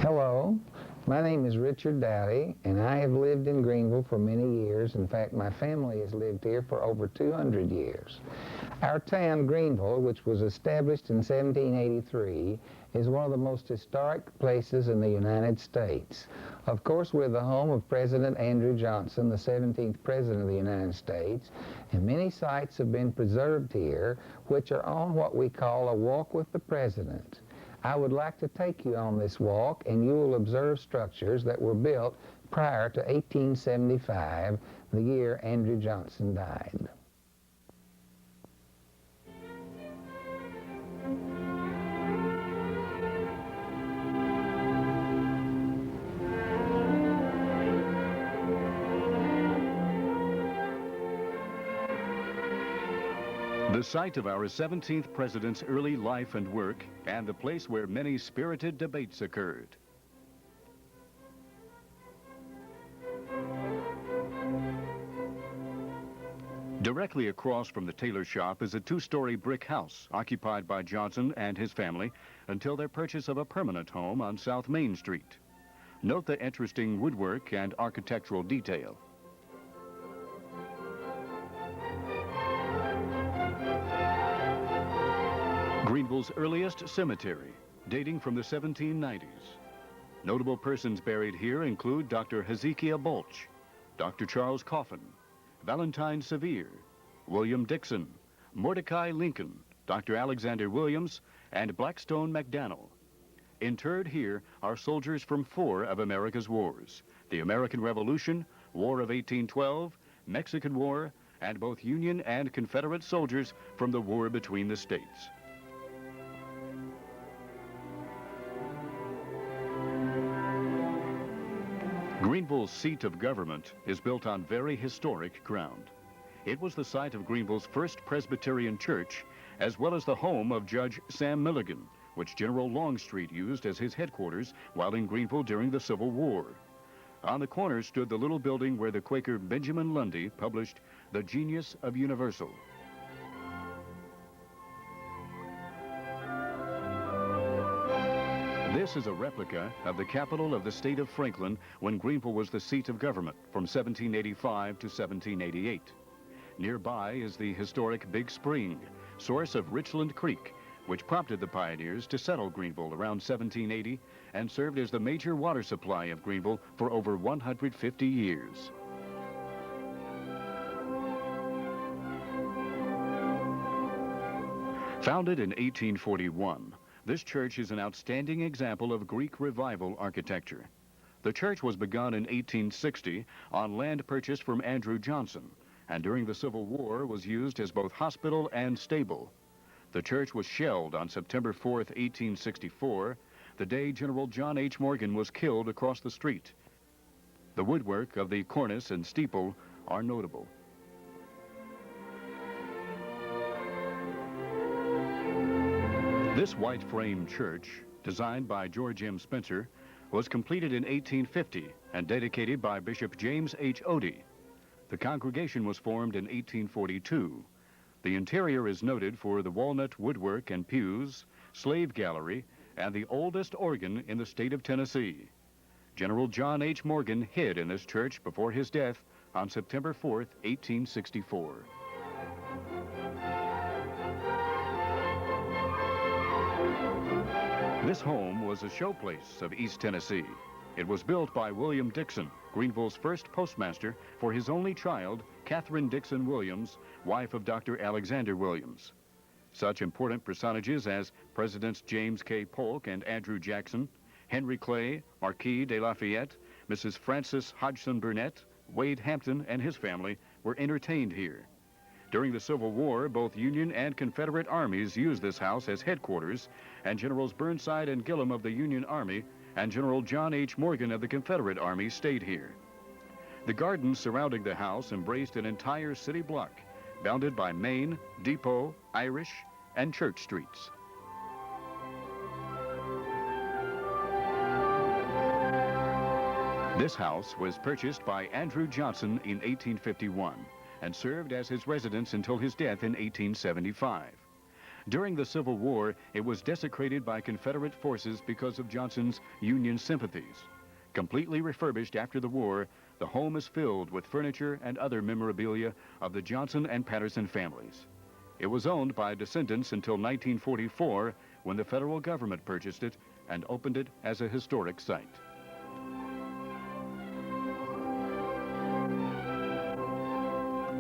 Hello, my name is Richard Doughty, and I have lived in Greeneville for many years. In fact, my family has lived here for over 200 years. Our town, Greeneville, which was established in 1783, is one of the most historic places in the United States. Of course, we're the home of President Andrew Johnson, the 17th President of the United States, and many sites have been preserved here, which are on what we call a walk with the President. I would like to take you on this walk, and you will observe structures that were built prior to 1875, the year Andrew Johnson died. The site of our 17th President's early life and work, and the place where many spirited debates occurred. Directly across from the tailor shop is a two-story brick house occupied by Johnson and his family until their purchase of a permanent home on South Main Street. Note the interesting woodwork and architectural detail. Greeneville's earliest cemetery, dating from the 1790s. Notable persons buried here include Dr. Hezekiah Bolch, Dr. Charles Coffin, Valentine Sevier, William Dixon, Mordecai Lincoln, Dr. Alexander Williams, and Blackstone McDaniel. Interred here are soldiers from 4 of America's wars: the American Revolution, War of 1812, Mexican War, and both Union and Confederate soldiers from the war between the states. Greeneville's seat of government is built on very historic ground. It was the site of Greeneville's first Presbyterian church, as well as the home of Judge Sam Milligan, which General Longstreet used as his headquarters while in Greeneville during the Civil War. On the corner stood the little building where the Quaker Benjamin Lundy published The Genius of Universal. This is a replica of the capital of the state of Franklin when Greeneville was the seat of government from 1785 to 1788. Nearby is the historic Big Spring, source of Richland Creek, which prompted the pioneers to settle Greeneville around 1780 and served as the major water supply of Greeneville for over 150 years. Founded in 1841, this church is an outstanding example of Greek Revival architecture. The church was begun in 1860 on land purchased from Andrew Johnson, and during the Civil War was used as both hospital and stable. The church was shelled on September 4th, 1864, the day General John H. Morgan was killed across the street. The woodwork of the cornice and steeple are notable. This white frame church, designed by George M. Spencer, was completed in 1850 and dedicated by Bishop James H. Doughty. The congregation was formed in 1842. The interior is noted for the walnut woodwork and pews, slave gallery, and the oldest organ in the state of Tennessee. General John H. Morgan hid in this church before his death on September 4th, 1864. This home was a showplace of East Tennessee. It was built by William Dixon, Greeneville's first postmaster, for his only child, Catherine Dixon Williams, wife of Dr. Alexander Williams. Such important personages as Presidents James K. Polk and Andrew Jackson, Henry Clay, Marquis de Lafayette, Mrs. Frances Hodgson Burnett, Wade Hampton and his family were entertained here. During the Civil War, both Union and Confederate armies used this house as headquarters, and Generals Burnside and Gillem of the Union Army and General John H. Morgan of the Confederate Army stayed here. The gardens surrounding the house embraced an entire city block, bounded by Main, Depot, Irish, and Church Streets. This house was purchased by Andrew Johnson in 1851 and served as his residence until his death in 1875. During the Civil War, it was desecrated by Confederate forces because of Johnson's Union sympathies. Completely refurbished after the war, the home is filled with furniture and other memorabilia of the Johnson and Patterson families. It was owned by descendants until 1944, when the federal government purchased it and opened it as a historic site.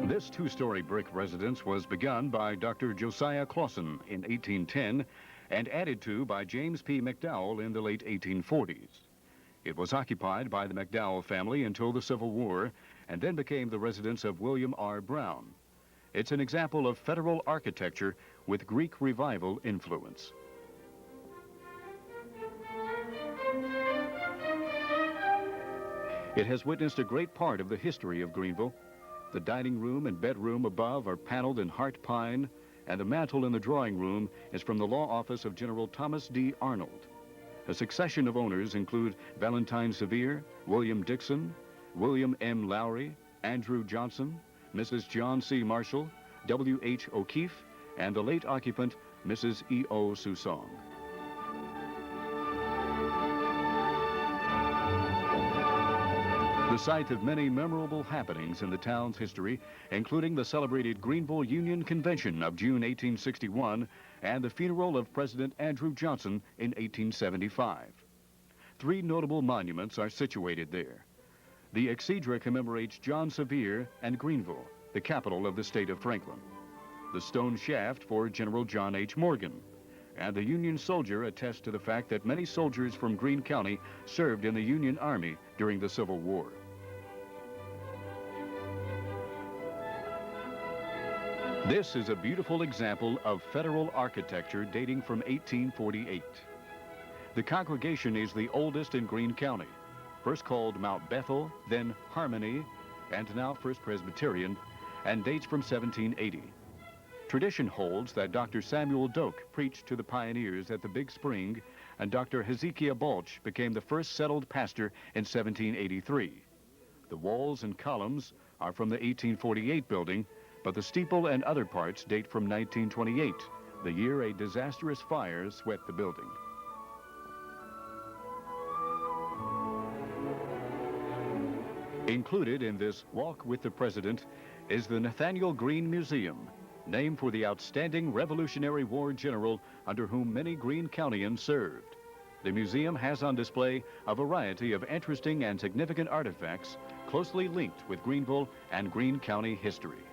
This two-story brick residence was begun by Dr. Josiah Clausen in 1810 and added to by James P. McDowell in the late 1840s. It was occupied by the McDowell family until the Civil War and then became the residence of William R. Brown. It's an example of federal architecture with Greek Revival influence. It has witnessed a great part of the history of Greeneville. The dining room and bedroom above are paneled in heart pine, and the mantel in the drawing room is from the law office of General Thomas D. Arnold. A succession of owners include Valentine Sevier, William Dixon, William M. Lowry, Andrew Johnson, Mrs. John C. Marshall, W. H. O'Keefe, and the late occupant, Mrs. E. O. Susong. The site of many memorable happenings in the town's history, including the celebrated Greeneville Union Convention of June 1861 and the funeral of President Andrew Johnson in 1875. Three notable monuments are situated there. The exedra commemorates John Sevier and Greeneville, the capital of the state of Franklin. The stone shaft for General John H. Morgan. And the Union soldier attests to the fact that many soldiers from Greene County served in the Union Army during the Civil War. This is a beautiful example of federal architecture dating from 1848. The congregation is the oldest in Greene County, first called Mount Bethel, then Harmony, and now First Presbyterian, and dates from 1780. Tradition holds that Dr. Samuel Doak preached to the pioneers at the Big Spring, and Dr. Hezekiah Balch became the first settled pastor in 1783. The walls and columns are from the 1848 building, but the steeple and other parts date from 1928, the year a disastrous fire swept the building. Included in this Walk with the President is the Nathaniel Greene Museum, named for the outstanding Revolutionary War general under whom many Greene Countyans served. The museum has on display a variety of interesting and significant artifacts closely linked with Greeneville and Greene County history.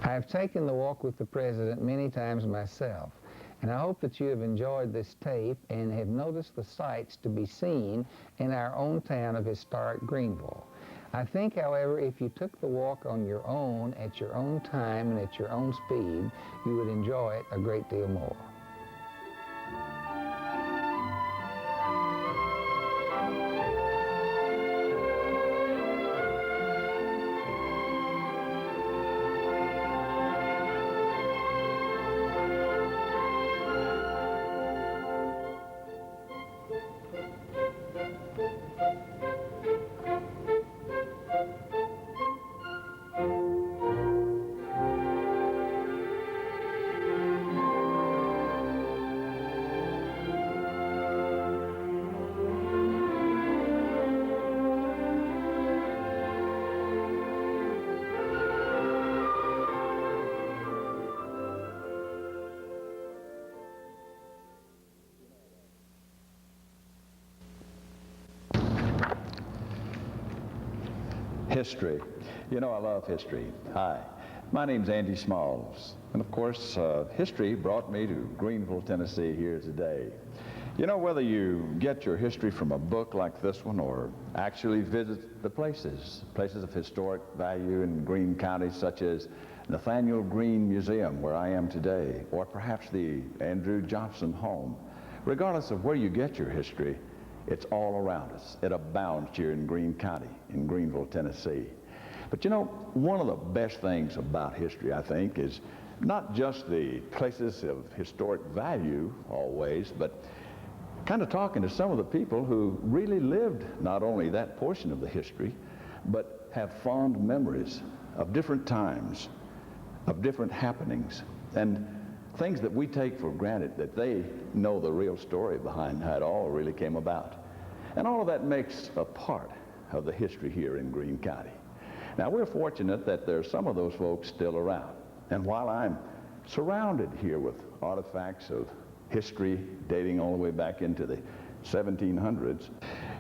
I've taken the Walk with the President many times myself, and I hope that you have enjoyed this tape and have noticed the sights to be seen in our own town of historic Greeneville. I think, however, if you took the walk on your own, at your own time and at your own speed, you would enjoy it a great deal more. History. You know, I love history. Hi, my name's Andy Smalls, and of course, history brought me to Greeneville, Tennessee here today. You know, whether you get your history from a book like this one or actually visit the places of historic value in Greene County, such as Nathaniel Greene Museum, where I am today, or perhaps the Andrew Johnson home, regardless of where you get your history, it's all around us. It abounds here in Greene County, in Greeneville, Tennessee. But you know, one of the best things about history, I think, is not just the places of historic value always, but kind of talking to some of the people who really lived not only that portion of the history, but have fond memories of different times, of different happenings, and things that we take for granted, that they know the real story behind how it all really came about. And all of that makes a part of the history here in Greene County. Now, we're fortunate that there's some of those folks still around. And while I'm surrounded here with artifacts of history dating all the way back into the 1700s,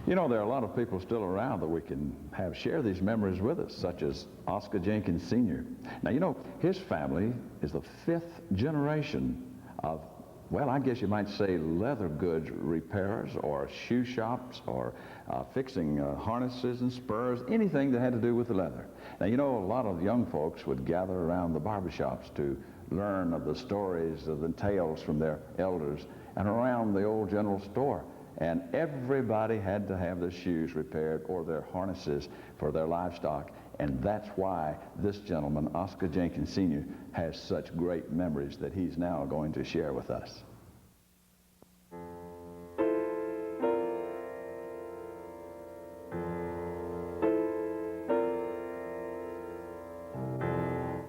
you know, there are a lot of people still around that we can have share these memories with us, such as Oscar Jenkins Sr. Now, you know, his family is the 5th generation of, well, I guess you might say leather goods repairers or shoe shops or fixing harnesses and spurs, anything that had to do with the leather. Now, you know, a lot of young folks would gather around the barbershops to learn of the stories of the tales from their elders and around the old general store. And everybody had to have their shoes repaired or their harnesses for their livestock. And that's why this gentleman, Oscar Jenkins Sr., has such great memories that he's now going to share with us.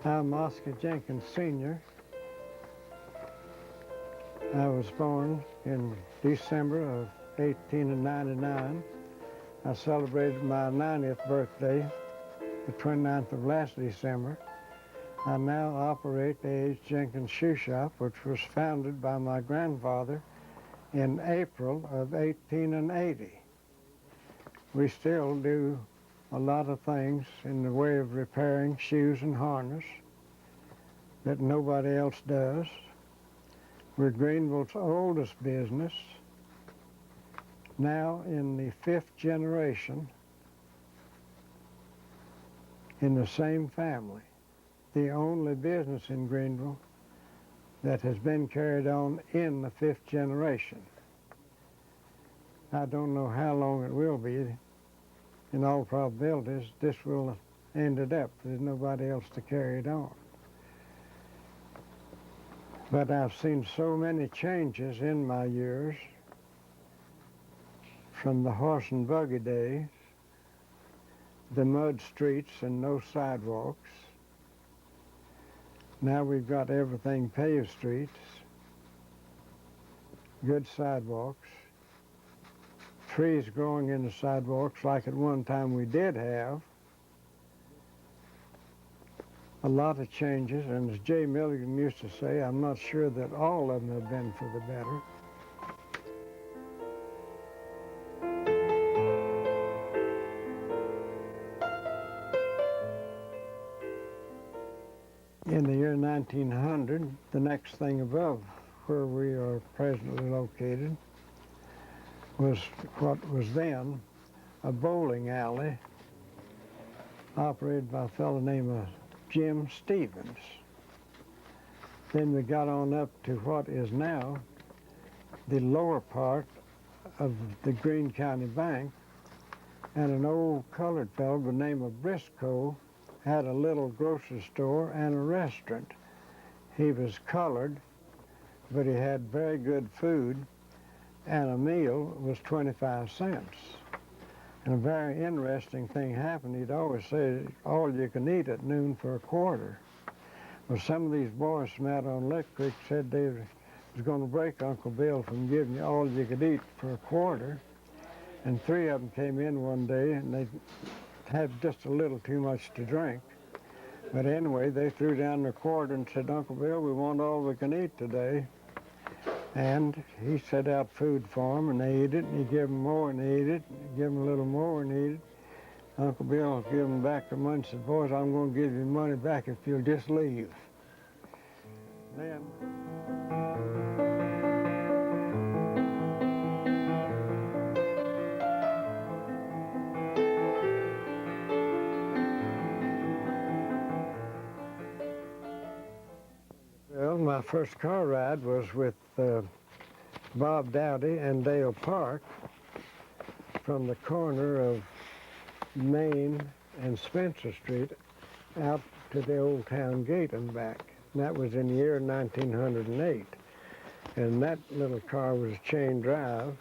I'm Oscar Jenkins Sr. I was born in December of 1899. I celebrated my 90th birthday, the 29th of last December. I now operate the H. Jenkins Shoe Shop, which was founded by my grandfather in April of 1880. We still do a lot of things in the way of repairing shoes and harness that nobody else does. We're Greeneville's oldest business, now in the 5th generation in the same family. The only business in Greeneville that has been carried on in the 5th generation. I don't know how long it will be. In all probabilities, this will end it up. There's nobody else to carry it on. But I've seen so many changes in my years, from the horse and buggy days, the mud streets and no sidewalks. Now we've got everything paved streets, good sidewalks, trees growing in the sidewalks like at one time we did have. A lot of changes, and as Jay Milligan used to say, I'm not sure that all of them have been for the better. In the year 1900, the next thing above where we are presently located was what was then a bowling alley operated by a fellow named Jim Stevens. Then we got on up to what is now the lower part of the Greene County Bank, and an old colored fellow by the name of Briscoe had a little grocery store and a restaurant. He was colored, but he had very good food, and a meal was 25 cents. And a very interesting thing happened. He'd always say, all you can eat at noon for a quarter. Well, some of these boys from out on Lick Creek said they was going to break Uncle Bill from giving you all you could eat for a quarter. And 3 of them came in one day, and they had just a little too much to drink. But anyway, they threw down their quarter and said, Uncle Bill, we want all we can eat today. And he set out food for them, and they ate it, and he gave them more, and they ate it, and give them a little more, and they ate it. Uncle Bill gave them back their money and said, boys, I'm going to give you money back if you'll just leave. Then, well, my first car ride was with Bob Doughty and Dale Park from the corner of Main and Spencer Street out to the old town gate and back. And that was in the year 1908. And that little car was chain drive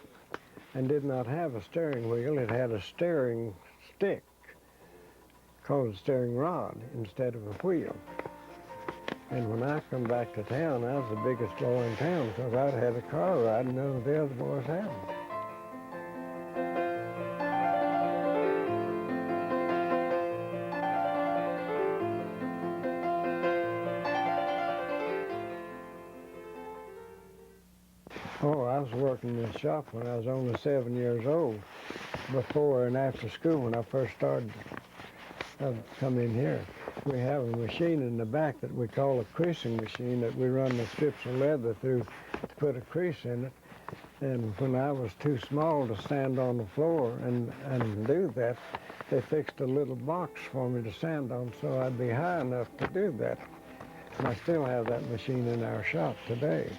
and did not have a steering wheel. It had a steering stick called a steering rod instead of a wheel. And when I come back to town, I was the biggest boy in town because I'd had a car ride and none of the other boys hadn't. Oh, I was working in the shop when I was only 7 years old, before and after school when I first started come in here. We have a machine in the back that we call a creasing machine that we run the strips of leather through to put a crease in it. And when I was too small to stand on the floor and do that, they fixed a little box for me to stand on so I'd be high enough to do that. And I still have that machine in our shop today.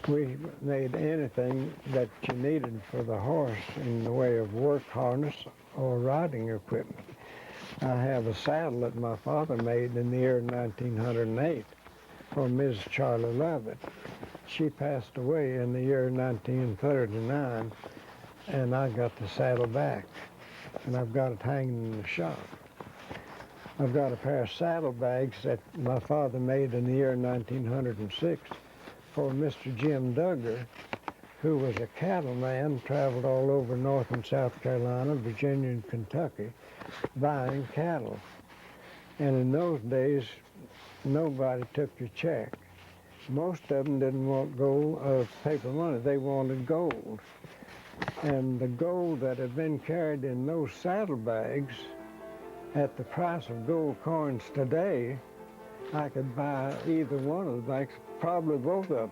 We made anything that you needed for the horse in the way of work harness or riding equipment. I have a saddle that my father made in the year 1908 for Ms. Charlie Lovett. She passed away in the year 1939, and I got the saddle back, and I've got it hanging in the shop. I've got a pair of saddlebags that my father made in the year 1906 for Mr. Jim Duggar, who was a cattleman, traveled all over North and South Carolina, Virginia, and Kentucky, buying cattle. And in those days, nobody took your check. Most of them didn't want gold, paper money. They wanted gold. And the gold that had been carried in those saddlebags, at the price of gold coins today, I could buy either one of the bags, probably both of them.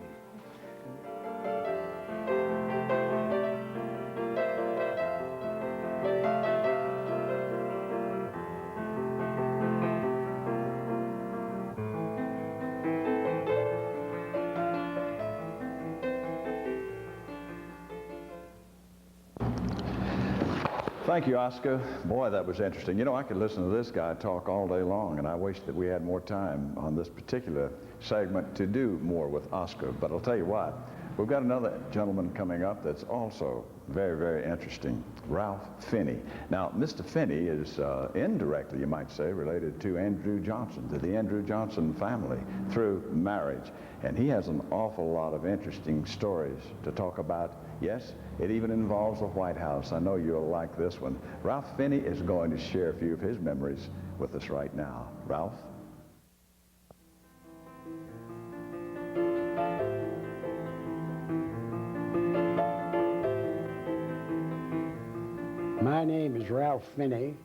Thank you, Oscar. Boy, that was interesting. You know, I could listen to this guy talk all day long, and I wish that we had more time on this particular segment to do more with Oscar. But I'll tell you what, we've got another gentleman coming up that's also very, very interesting, Ralph Finney. Now, Mr. Finney is indirectly, you might say, related to Andrew Johnson, to the Andrew Johnson family through marriage. And he has an awful lot of interesting stories to talk about. Yes, it even involves the White House. I know you'll like this one. Ralph Finney is going to share a few of his memories with us right now. Ralph? My name is Ralph Finney.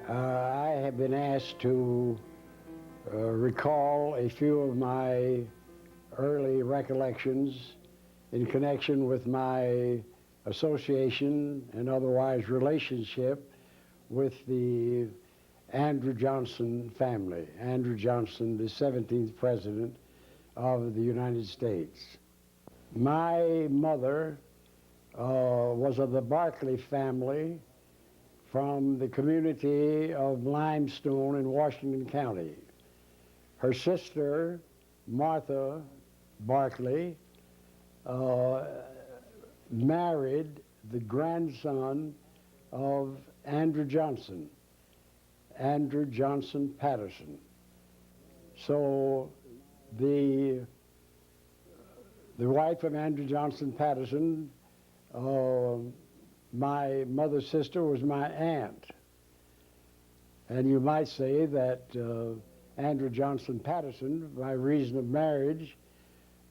I have been asked to recall a few of my early recollections in connection with my association and otherwise relationship with the Andrew Johnson family. Andrew Johnson, the 17th President of the United States. My mother was of the Barclay family from the community of Limestone in Washington County. Her sister, Martha Barclay, married the grandson of Andrew Johnson, Andrew Johnson Patterson. So the wife of Andrew Johnson Patterson, my mother's sister, was my aunt. And you might say that Andrew Johnson Patterson, by reason of marriage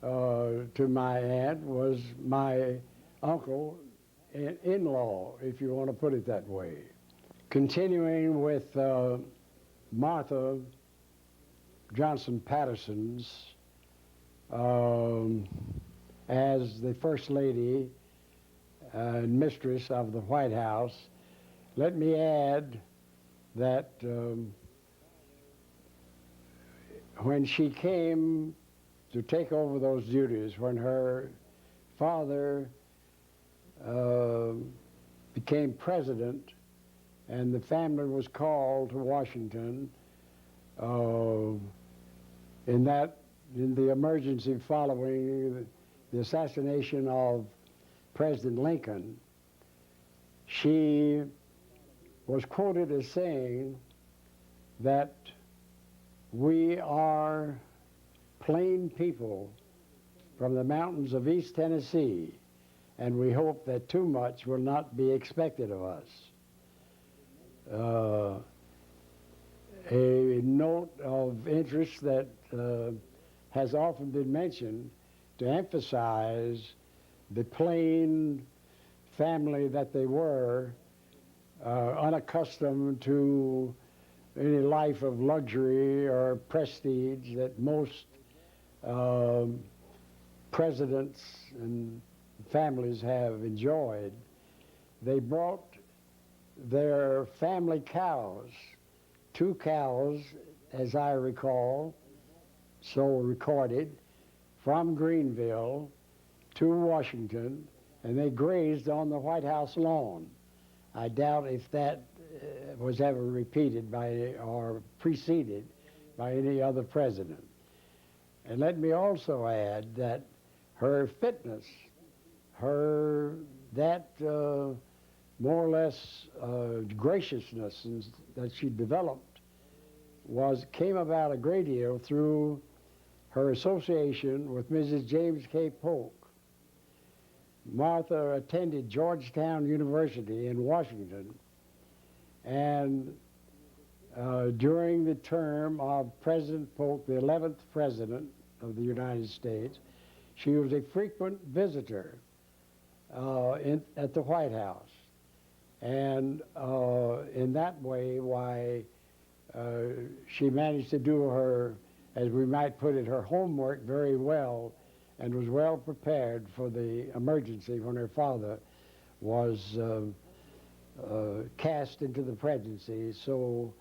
to my aunt, was my uncle in-law, if you want to put it that way. Continuing with Martha Johnson Patterson's as the First Lady and mistress of the White House, let me add that when she came to take over those duties when her father became president and the family was called to Washington in the emergency following the assassination of President Lincoln. She was quoted as saying that we are plain people from the mountains of East Tennessee, and we hope that too much will not be expected of us. A note of interest that has often been mentioned to emphasize the plain family that they were, unaccustomed to any life of luxury or prestige that most presidents and families have enjoyed. They brought their family cows, 2 cows, as I recall, so recorded, from Greeneville to Washington, and they grazed on the White House lawn. I doubt if that was ever repeated by or preceded by any other president. And let me also add that her fitness, that more or less graciousness that she developed came about a great deal through her association with Mrs. James K. Polk. Martha attended Georgetown University in Washington, and during the term of President Polk, the 11th President of the United States, she was a frequent visitor at the White House. And in that way, she managed to do her, as we might put it, her homework very well, and was well prepared for the emergency when her father was cast into the presidency so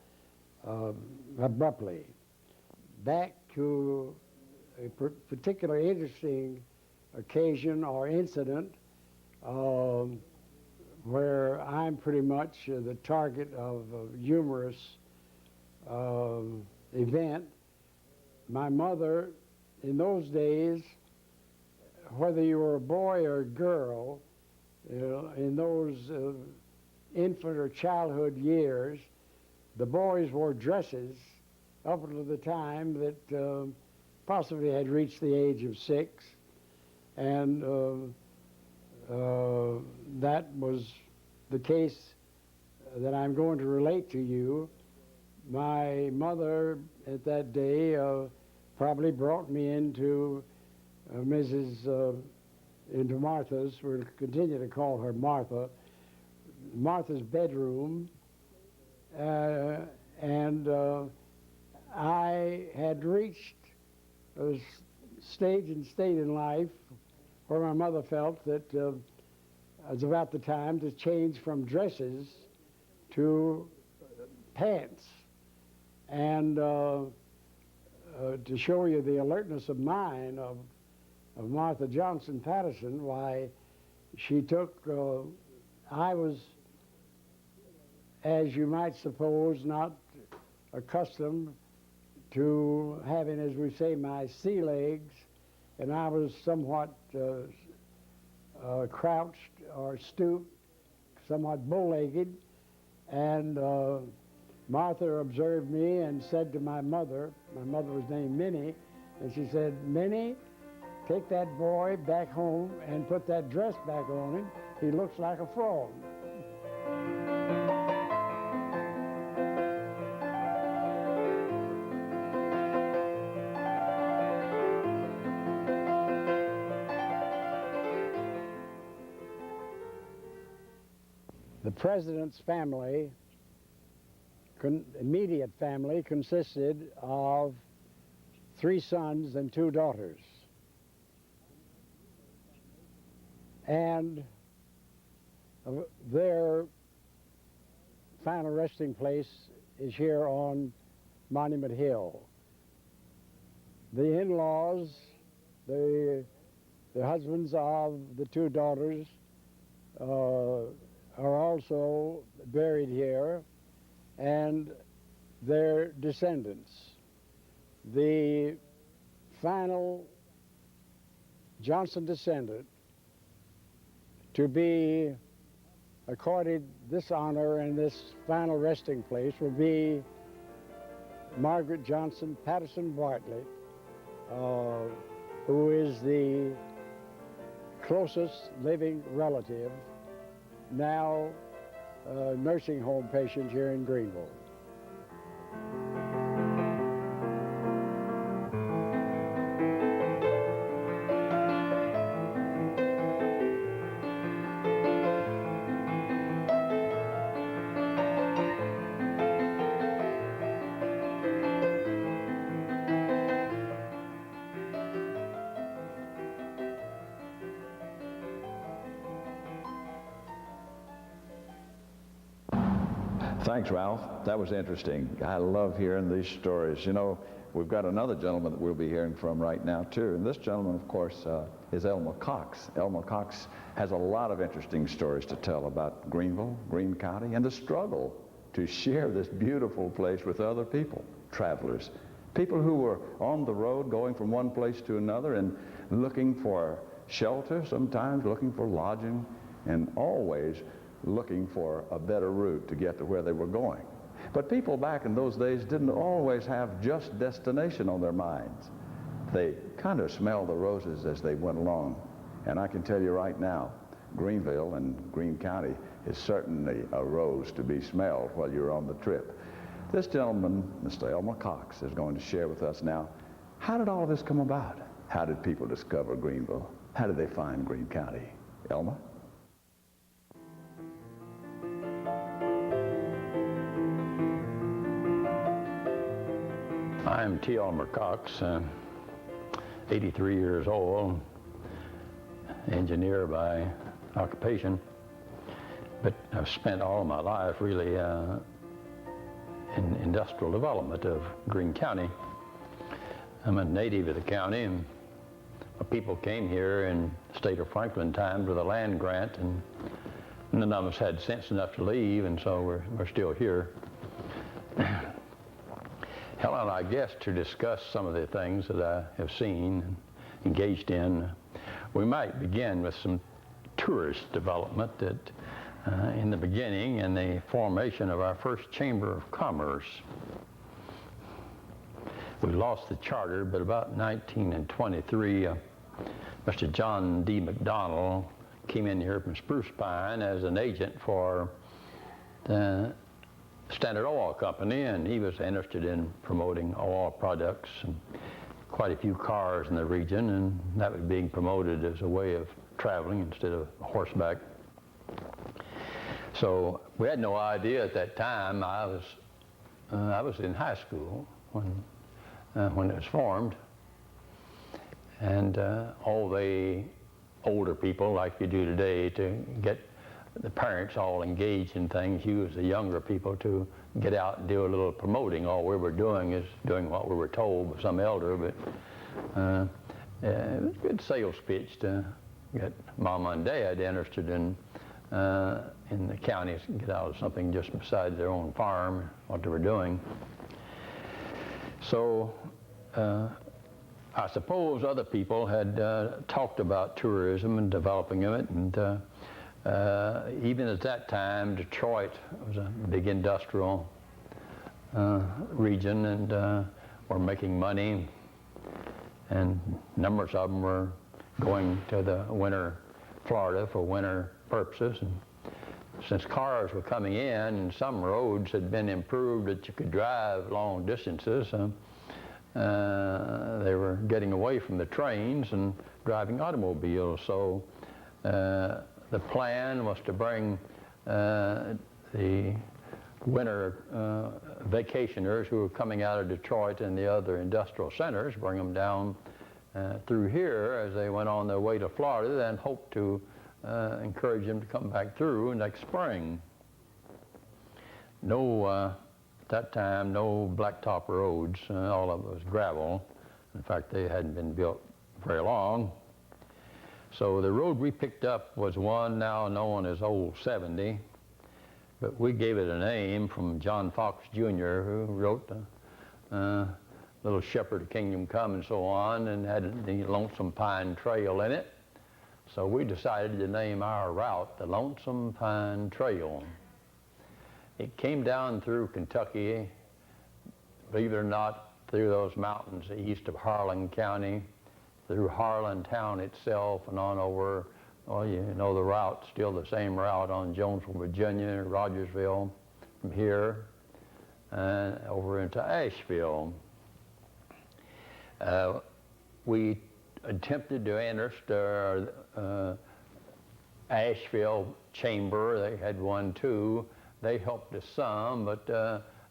abruptly. Back to a particularly interesting occasion or incident where I'm pretty much the target of a humorous event. My mother, in those days, whether you were a boy or a girl, in those infant or childhood years, the boys wore dresses up until the time that possibly had reached the age of 6, and that was the case that I'm going to relate to you. My mother at that day probably brought me into into Martha's, we'll continue to call her Martha, Martha's bedroom, and I had reached a state in life where my mother felt that it was about the time to change from dresses to pants. And to show you the alertness of mind of Martha Johnson Patterson, why she took, I was, as you might suppose, not accustomed to having, as we say, my sea legs, and I was somewhat crouched or stooped, somewhat bow-legged, and Martha observed me and said to my mother was named Minnie, and she said, "Minnie, take that boy back home and put that dress back on him. He looks like a frog." The president's family, immediate family, consisted of 3 sons and 2 daughters. And their final resting place is here on Monument Hill. The in-laws the husbands of the two daughters are also buried here, and their descendants. The final Johnson descendant to be accorded this honor and this final resting place will be Margaret Johnson Patterson Bartlett, who is the closest living relative, now a nursing home patient here in Greeneville. Thanks, Ralph. That was interesting. I love hearing these stories. You know, we've got another gentleman that we'll be hearing from right now, too. And this gentleman, of course, is Elmer Cox. Elmer Cox has a lot of interesting stories to tell about Greeneville, Greene County, and the struggle to share this beautiful place with other people, travelers, people who were on the road going from one place to another and looking for shelter, sometimes looking for lodging, and always looking for a better route to get to where they were going. But people back in those days didn't always have just destination on their minds. They kind of smelled the roses as they went along. And I can tell you right now, Greeneville and Greene County is certainly a rose to be smelled while you're on the trip. This gentleman, Mr. Elmer Cox, is going to share with us now, how did all of this come about? How did people discover Greeneville? How did they find Greene County? Elmer? I'm T. Elmer Cox, 83 years old, engineer by occupation, but I've spent all of my life really in industrial development of Greene County. I'm a native of the county, and my people came here in the state of Franklin times with a land grant, and none of us had sense enough to leave, and so we're still here. Helen, I guess to discuss some of the things that I have seen and engaged in, we might begin with some tourist development that in the beginning and the formation of our first Chamber of Commerce. We lost the charter, but about 1923, Mr. John D. McDonald came in here from Spruce Pine as an agent for the Standard Oil Company, and he was interested in promoting oil products and quite a few cars in the region, and that was being promoted as a way of traveling instead of horseback. So we had no idea at that time. I was in high school when it was formed, and all the older people, like you do today, to get the parents all engaged in things, use the younger people to get out and do a little promoting. All we were doing is doing what we were told by some elder, but it was a good sales pitch to get Mama and Dad interested in the counties and get out of something just beside their own farm, what they were doing. So I suppose other people had talked about tourism and developing it, and even at that time, Detroit was a big industrial region, and were making money, and numbers of them were going to the winter Florida for winter purposes. And since cars were coming in and some roads had been improved that you could drive long distances, they were getting away from the trains and driving automobiles. So the plan was to bring the winter vacationers who were coming out of Detroit and the other industrial centers, bring them down through here as they went on their way to Florida, then hope to encourage them to come back through next spring. At that time, no blacktop roads. All of it was gravel. In fact, they hadn't been built very long. So the road we picked up was one now known as Old 70, but we gave it a name from John Fox Jr., who wrote Little Shepherd of Kingdom Come and so on, and had the Lonesome Pine Trail in it. So we decided to name our route the Lonesome Pine Trail. It came down through Kentucky, believe it or not, through those mountains east of Harlan County, through Harlan town itself, and on over, well, you know the route, still the same route on Jonesville, Virginia, Rogersville, from here, and over into Asheville. We attempted to enter Asheville chamber. They had one too. They helped us some, but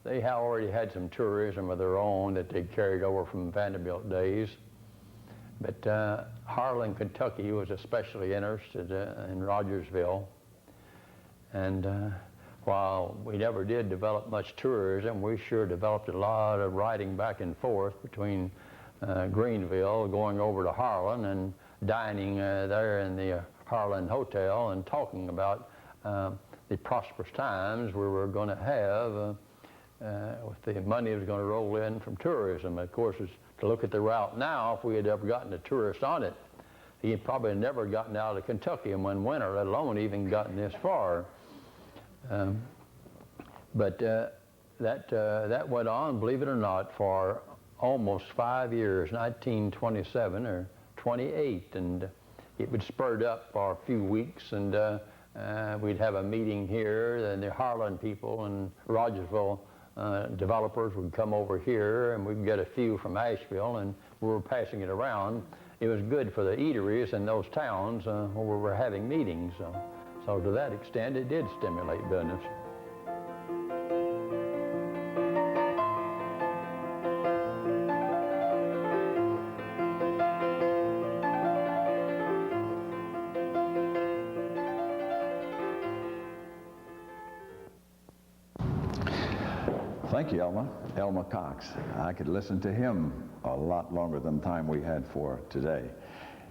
they already had some tourism of their own that they carried over from Vanderbilt days. But Harlan, Kentucky was especially interested in Rogersville. And while we never did develop much tourism, we sure developed a lot of riding back and forth between Greeneville, going over to Harlan and dining there in the Harlan Hotel and talking about the prosperous times we were going to have with the money that was going to roll in from tourism. Of course, to look at the route now, if we had ever gotten a tourist on it, he had probably never gotten out of Kentucky in one winter, let alone even gotten this far. But that went on, believe it or not, for almost 5 years, 1927 or 28, and it would spurt up for a few weeks, and we'd have a meeting here, and the Harlan people and Rogersville developers would come over here, and we'd get a few from Asheville, and we were passing it around. It was good for the eateries in those towns where we were having meetings. So to that extent, it did stimulate business. Thank you, Elmer Cox. I could listen to him a lot longer than the time we had for today.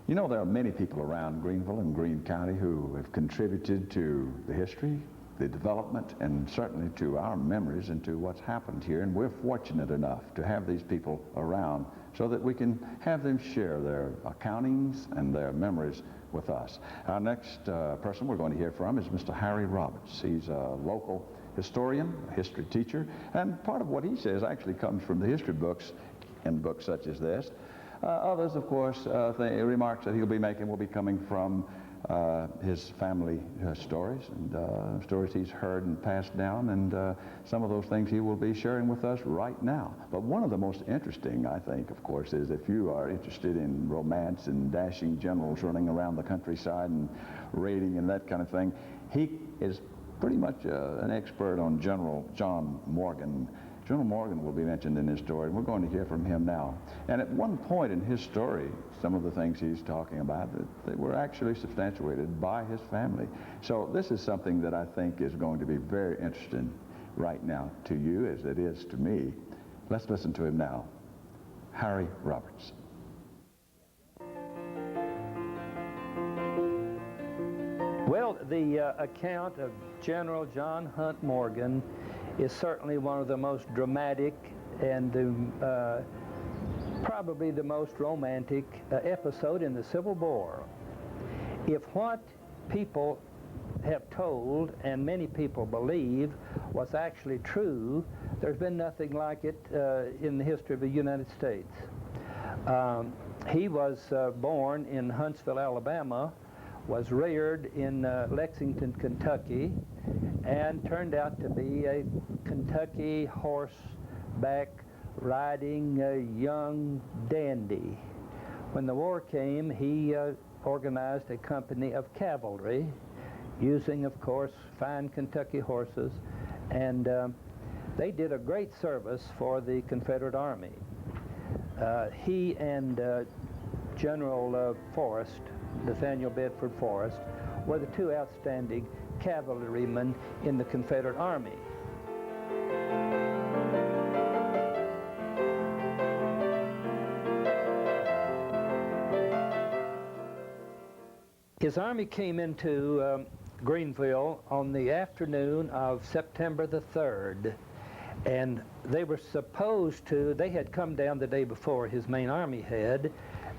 You know, there are many people around Greeneville and Greene County who have contributed to the history, the development, and certainly to our memories and to what's happened here. And we're fortunate enough to have these people around so that we can have them share their accountings and their memories with us. Our next person we're going to hear from is Mr. Harry Roberts. He's a local historian, a history teacher, and part of what he says actually comes from the history books and books such as this. Others, of course, the remarks that he'll be making will be coming from his family stories and stories he's heard and passed down, and some of those things he will be sharing with us right now. But one of the most interesting, I think, of course, is if you are interested in romance and dashing generals running around the countryside and raiding and that kind of thing, he is pretty much an expert on General John Morgan. General Morgan will be mentioned in his story, and we're going to hear from him now. And at one point in his story, some of the things he's talking about, that were actually substantiated by his family. So this is something that I think is going to be very interesting right now to you as it is to me. Let's listen to him now. Harry Roberts. Well, the account of General John Hunt Morgan is certainly one of the most dramatic and probably the most romantic episode in the Civil War. If what people have told, and many people believe, was actually true, there's been nothing like it in the history of the United States. He was born in Huntsville, Alabama, was reared in Lexington, Kentucky, and turned out to be a Kentucky horseback riding young dandy. When the war came, he organized a company of cavalry, using, of course, fine Kentucky horses, and they did a great service for the Confederate Army. He and General Forrest, Nathaniel Bedford Forrest, were the two outstanding cavalrymen in the Confederate Army. His army came into Greeneville on the afternoon of September the 3rd, and they were supposed to, they had come down the day before, his main army had,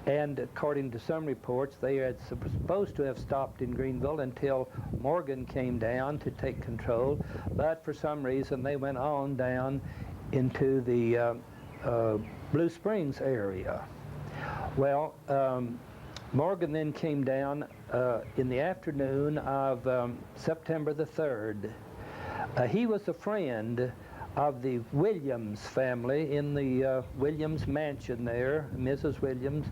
and according to some reports, they had supposed to have stopped in Greeneville until Morgan came down to take control, but for some reason they went on down into the Blue Springs area. Well, Morgan then came down in the afternoon of September the 3rd. He was a friend of the Williams family in the Williams mansion there. Mrs. Williams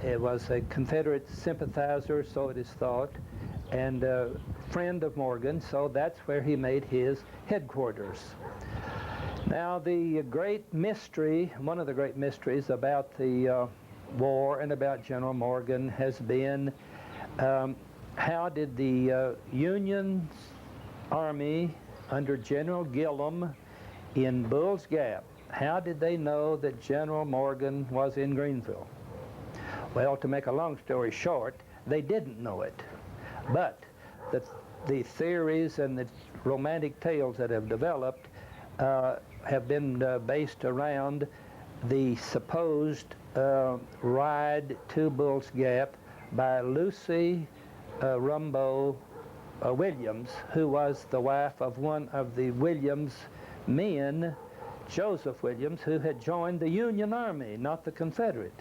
was a Confederate sympathizer, so it is thought, and a friend of Morgan, so that's where he made his headquarters. Now, the great mystery, one of the great mysteries about the war and about General Morgan has been how did the Union Army under General Gillem in Bull's Gap, how did they know that General Morgan was in Greeneville? Well, to make a long story short, they didn't know it. But the theories and the romantic tales that have developed have been based around the supposed ride to Bull's Gap by Lucy Rumbold Williams, who was the wife of one of the Williams men, Joseph Williams, who had joined the Union Army, not the Confederate.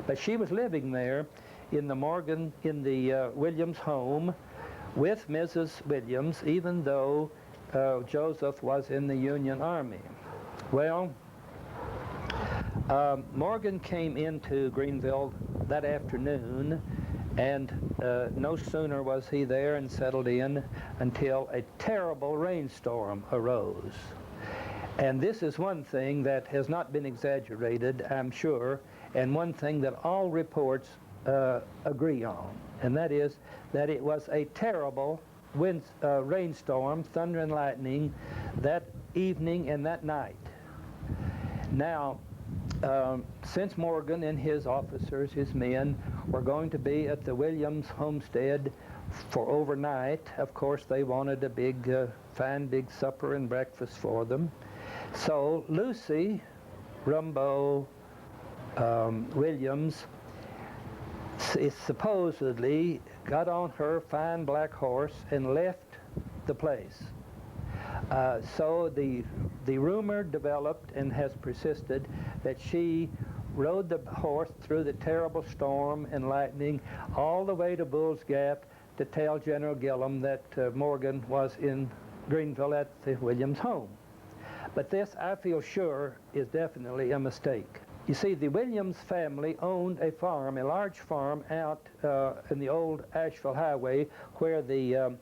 But she was living there in the Williams home with Mrs. Williams, even though Joseph was in the Union Army. Well, Morgan came into Greeneville that afternoon, and no sooner was he there and settled in until a terrible rainstorm arose. And this is one thing that has not been exaggerated, I'm sure, and one thing that all reports agree on, and that is that it was a terrible rainstorm, thunder and lightning, that evening and that night. Now, since Morgan and his officers, his men, were going to be at the Williams homestead for overnight, of course they wanted a big, fine big supper and breakfast for them. So Lucy Rumbold Williams supposedly got on her fine black horse and left the place. So the rumor developed and has persisted that she rode the horse through the terrible storm and lightning all the way to Bull's Gap to tell General Gillem that Morgan was in Greeneville at the Williams home. But this, I feel sure, is definitely a mistake. You see, the Williams family owned a farm, a large farm out in the old Asheville Highway where the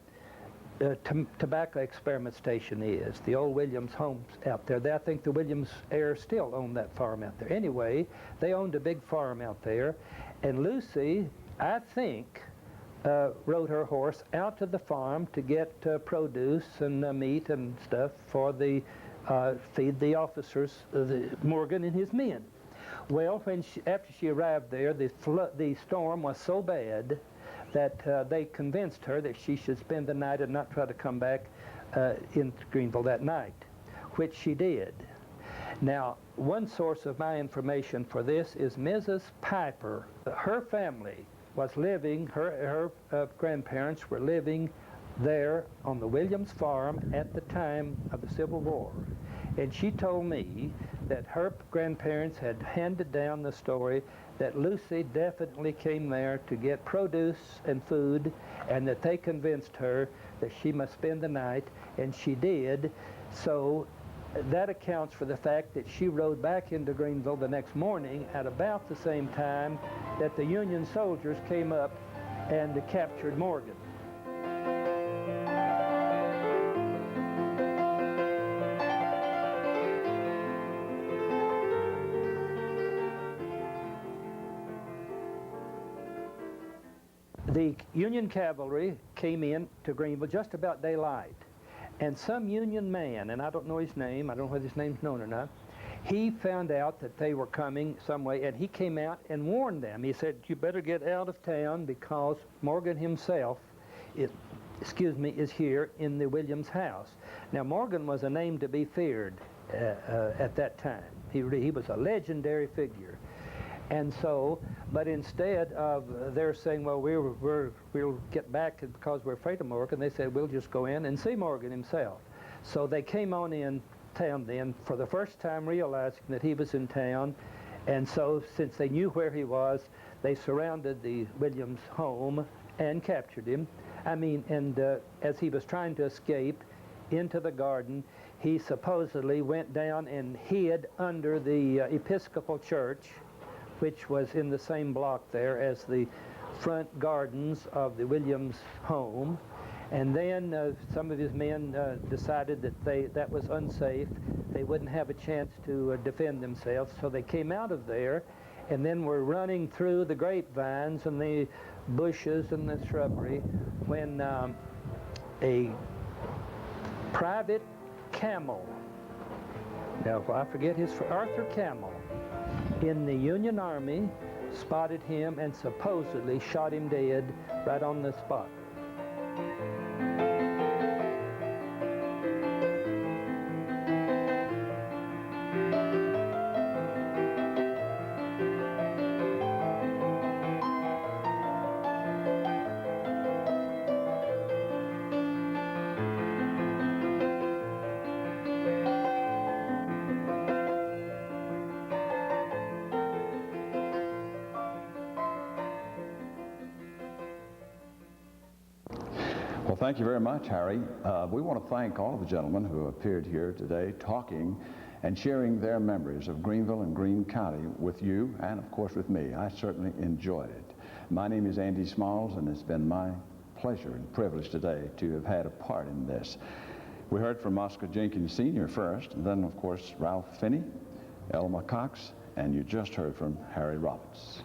tobacco experiment station is, the old Williams homes out there. I think the Williams heirs still own that farm out there. Anyway, they owned a big farm out there, and Lucy, I think, rode her horse out to the farm to get produce and meat and stuff for the feed the officers, Morgan and his men. Well, after she arrived there, the storm was so bad that they convinced her that she should spend the night and not try to come back in Greeneville that night, which she did. Now, one source of my information for this is Mrs. Piper. Her family was living, her grandparents were living there on the Williams farm at the time of the Civil War. And she told me that her grandparents had handed down the story that Lucy definitely came there to get produce and food, and that they convinced her that she must spend the night, and she did. So that accounts for the fact that she rode back into Greeneville the next morning at about the same time that the Union soldiers came up and captured Morgan. The Union cavalry came in to Greeneville just about daylight, and some Union man, and I don't know his name, I don't know whether his name's known or not, He found out that they were coming some way, and he came out and warned them. He said, you better get out of town because Morgan himself is here in the Williams house. Now, Morgan was a name to be feared at that time. He was a legendary figure. And so, but instead of their saying, well, we'll get back because we're afraid of Morgan, they said, we'll just go in and see Morgan himself. So they came on in town then, for the first time realizing that he was in town. And so, since they knew where he was, they surrounded the Williams home and captured him. And as he was trying to escape into the garden, he supposedly went down and hid under the Episcopal Church, which was in the same block there as the front gardens of the Williams home. And then some of his men decided that that was unsafe. They wouldn't have a chance to defend themselves, so they came out of there and then were running through the grapevines and the bushes and the shrubbery when a private Camel, now I forget Arthur Camel, in the Union Army spotted him and supposedly shot him dead right on the spot. Well, thank you very much, Harry. We want to thank all of the gentlemen who appeared here today talking and sharing their memories of Greeneville and Greene County with you and, of course, with me. I certainly enjoyed it. My name is Andy Smalls, and it's been my pleasure and privilege today to have had a part in this. We heard from Oscar Jenkins Sr. first, and then, of course, Ralph Finney, Elma Cox, and you just heard from Harry Roberts.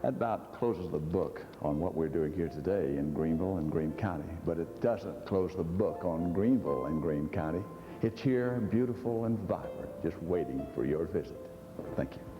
That about closes the book on what we're doing here today in Greeneville and Greene County, but it doesn't close the book on Greeneville and Greene County. It's here, beautiful and vibrant, just waiting for your visit. Thank you.